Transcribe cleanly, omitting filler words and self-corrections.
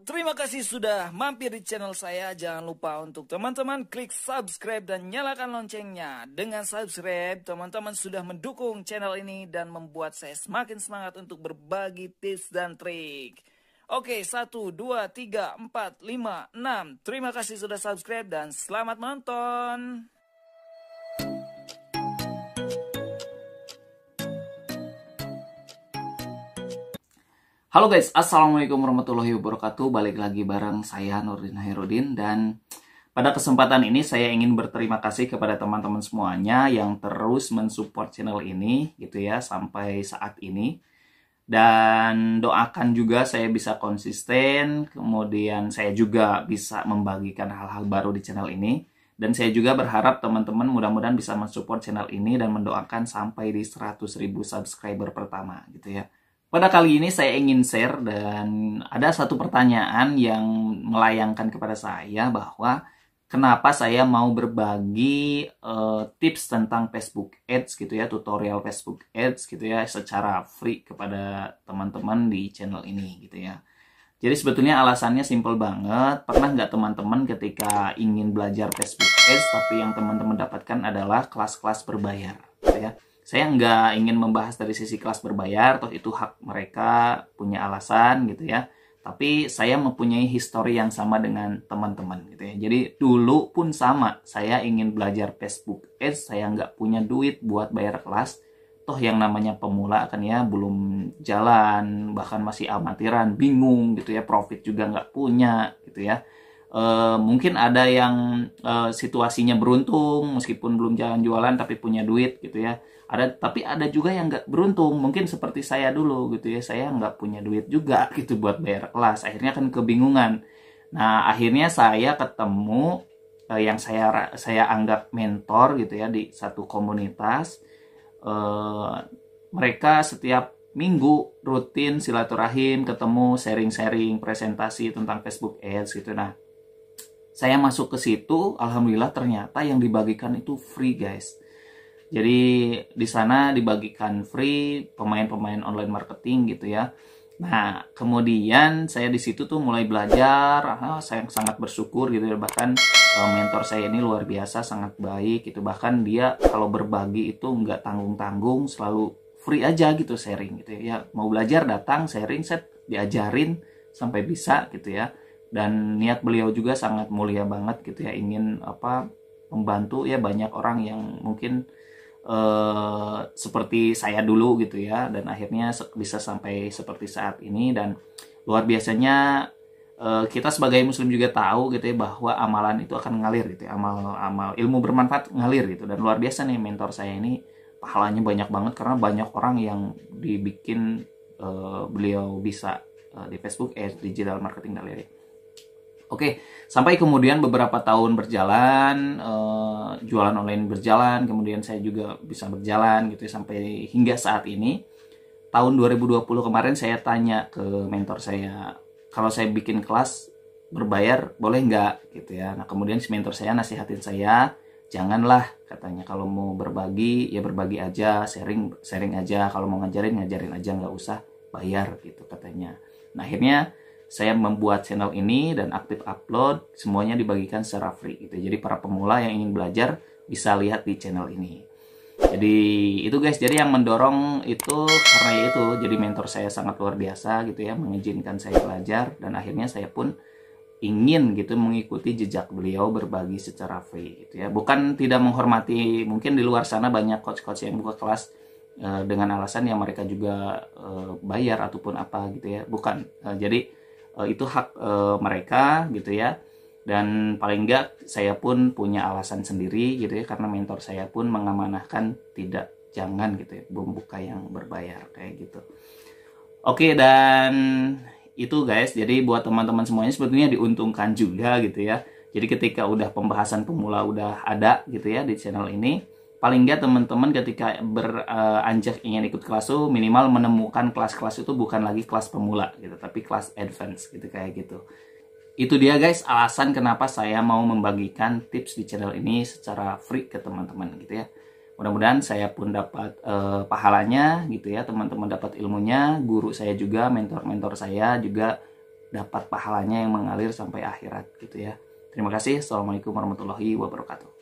Terima kasih sudah mampir di channel saya. Jangan lupa untuk teman-teman klik subscribe dan nyalakan loncengnya. Dengan subscribe, teman-teman sudah mendukung channel ini dan membuat saya semakin semangat untuk berbagi tips dan trik. Oke, 1, 2, 3, 4, 5, 6. Terima kasih sudah subscribe dan selamat menonton. Halo guys, assalamualaikum warahmatullahi wabarakatuh. Balik lagi bareng saya Nurdin Hairudin. Dan pada kesempatan ini saya ingin berterima kasih kepada teman-teman semuanya yang terus mensupport channel ini gitu ya sampai saat ini. Dan doakan juga saya bisa konsisten, kemudian saya juga bisa membagikan hal-hal baru di channel ini. Dan saya juga berharap teman-teman mudah-mudahan bisa mensupport channel ini dan mendoakan sampai di 100.000 subscriber pertama gitu ya. Pada kali ini saya ingin share dan ada satu pertanyaan yang melayangkan kepada saya bahwa kenapa saya mau berbagi tips tentang Facebook Ads gitu ya, tutorial Facebook Ads gitu ya secara free kepada teman-teman di channel ini gitu ya. Jadi sebetulnya alasannya simple banget. Pernah nggak teman-teman ketika ingin belajar Facebook Ads tapi yang teman-teman dapatkan adalah kelas-kelas berbayar gitu ya. Saya nggak ingin membahas dari sisi kelas berbayar, toh itu hak mereka punya alasan gitu ya. Tapi saya mempunyai histori yang sama dengan teman-teman gitu ya. Jadi dulu pun sama, saya ingin belajar Facebook Ads, saya nggak punya duit buat bayar kelas. Toh yang namanya pemula kan ya, belum jalan, bahkan masih amatiran, bingung gitu ya, profit juga nggak punya gitu ya. Mungkin ada yang situasinya beruntung meskipun belum jalan jualan tapi punya duit gitu ya. Tapi ada juga yang nggak beruntung, mungkin seperti saya dulu gitu ya, saya nggak punya duit juga gitu buat bayar kelas, akhirnya kan kebingungan. Nah akhirnya saya ketemu yang saya anggap mentor gitu ya di satu komunitas. Mereka setiap minggu rutin silaturahim, ketemu, sharing-sharing, presentasi tentang Facebook Ads gitu. Nah saya masuk ke situ, alhamdulillah ternyata yang dibagikan itu free guys. Jadi di sana dibagikan free pemain-pemain online marketing gitu ya. Nah, kemudian saya di situ tuh mulai belajar, saya sangat bersyukur gitu ya. Bahkan mentor saya ini luar biasa, sangat baik gitu. Bahkan dia kalau berbagi itu nggak tanggung-tanggung, selalu free aja gitu sharing gitu ya. Mau belajar datang, sharing, set diajarin sampai bisa gitu ya. Dan niat beliau juga sangat mulia banget gitu ya, ingin membantu ya banyak orang yang mungkin seperti saya dulu gitu ya, dan akhirnya bisa sampai seperti saat ini. Dan luar biasanya kita sebagai muslim juga tahu gitu ya bahwa amalan itu akan ngalir gitu ya, amal ilmu bermanfaat ngalir gitu. Dan luar biasa nih mentor saya ini pahalanya banyak banget karena banyak orang yang dibikin beliau bisa di Facebook digital marketing dan lain-lain. Oke, sampai kemudian beberapa tahun berjalan, jualan online berjalan, kemudian saya juga bisa berjalan gitu ya, sampai hingga saat ini. Tahun 2020 kemarin saya tanya ke mentor saya, kalau saya bikin kelas berbayar boleh nggak gitu ya. Nah kemudian si mentor saya nasihatin saya, janganlah katanya, kalau mau berbagi ya berbagi aja, sharing aja, kalau mau ngajarin aja, nggak usah bayar gitu katanya. Nah akhirnya saya membuat channel ini dan aktif upload, semuanya dibagikan secara free gitu. Jadi para pemula yang ingin belajar bisa lihat di channel ini. Jadi itu guys, jadi yang mendorong itu karena ya itu, jadi mentor saya sangat luar biasa gitu ya, mengizinkan saya belajar, dan akhirnya saya pun ingin gitu mengikuti jejak beliau, berbagi secara free gitu ya. Bukan tidak menghormati, mungkin di luar sana banyak coach-coach yang buka kelas dengan alasan yang mereka juga bayar ataupun apa gitu ya. Bukan, jadi itu hak mereka gitu ya. Dan paling enggak saya pun punya alasan sendiri gitu ya, karena mentor saya pun mengamanahkan jangan gitu ya membuka yang berbayar kayak gitu. Oke, dan itu guys, jadi buat teman-teman semuanya sebetulnya diuntungkan juga gitu ya. Jadi ketika udah pembahasan pemula udah ada gitu ya di channel ini, paling nggak teman-teman ketika beranjak ingin ikut kelas tuh minimal menemukan kelas-kelas itu bukan lagi kelas pemula gitu, tapi kelas advance gitu kayak gitu. Itu dia guys alasan kenapa saya mau membagikan tips di channel ini secara free ke teman-teman gitu ya. Mudah-mudahan saya pun dapat pahalanya gitu ya, teman-teman dapat ilmunya, guru saya juga, mentor-mentor saya juga dapat pahalanya yang mengalir sampai akhirat gitu ya. Terima kasih. Assalamualaikum warahmatullahi wabarakatuh.